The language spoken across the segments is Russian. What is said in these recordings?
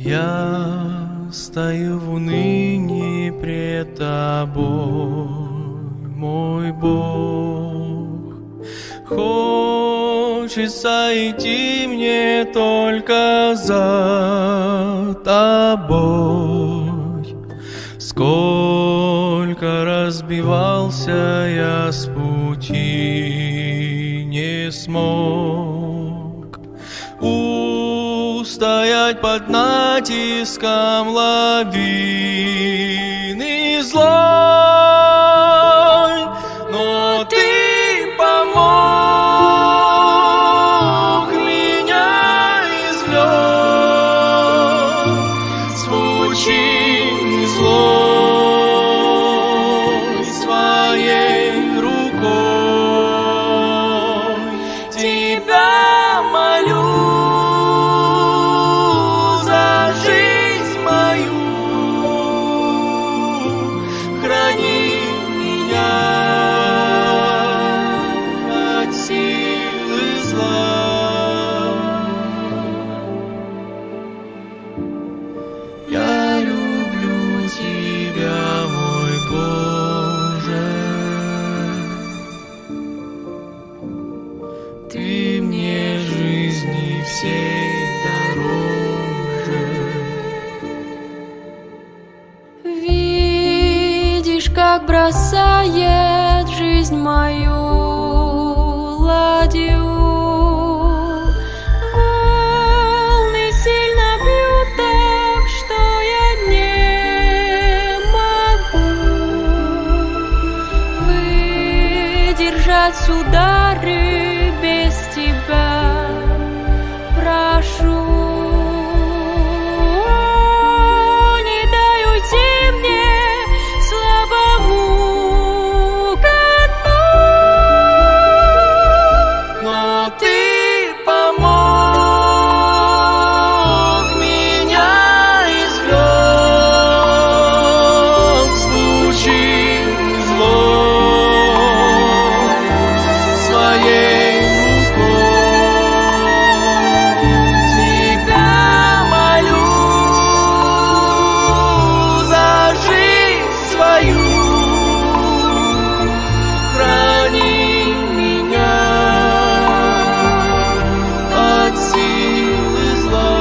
Я стою в унынии пред Тобой, мой Бог. Хочется идти мне только за Тобой. Сколько разбивался я с пути, не смог устоять под натиском лавины злой, но Ты помог, меня извлек с пучины злой своей рукой. Тебя молю за жизнь мою, храни меня от силы зла. Я люблю Тебя, мой Боже. Ты мне жизни всей дороже. Видишь, как бросает жизнь мою ладью. Волны сильно бьют так, что я не могу выдержать удары без Тебя. Прошу, не дай уйти мне, слабому коту. Но Ты помог, меня извлек с пучины злой своей рукой. Тебя молю за жизнь свою, храни меня от силы зла.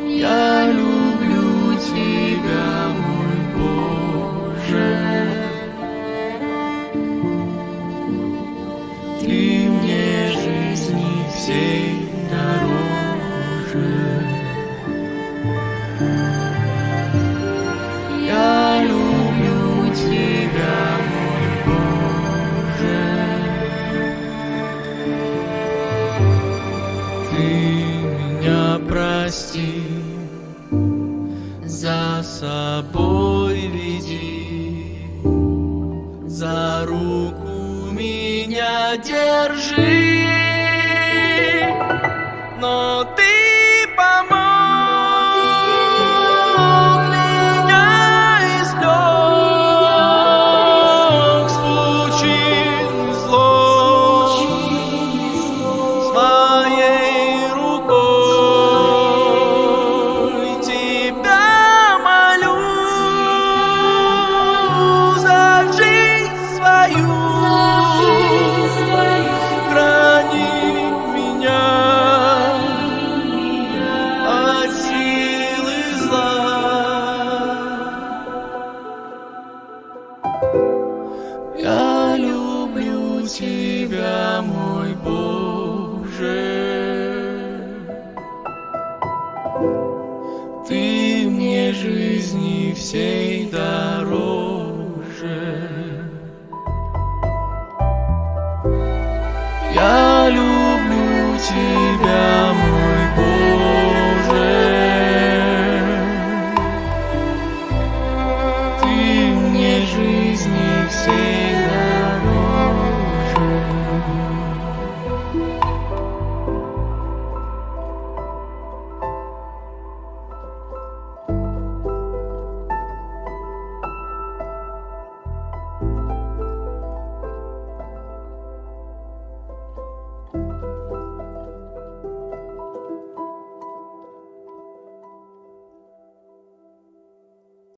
Я люблю Тебя, мой Боже. Ты мне жизни всей дороже. Я люблю Тебя, мой Боже. Ты меня прости, за собой веди, за руку меня держи, но Ты помог, меня извлек с пучины злой своей рукой. Тебя молю за жизнь свою, храни меня от силы зла. Я люблю Тебя, мой Боже. Ты мне жизни всей дороже. Я люблю Тебя,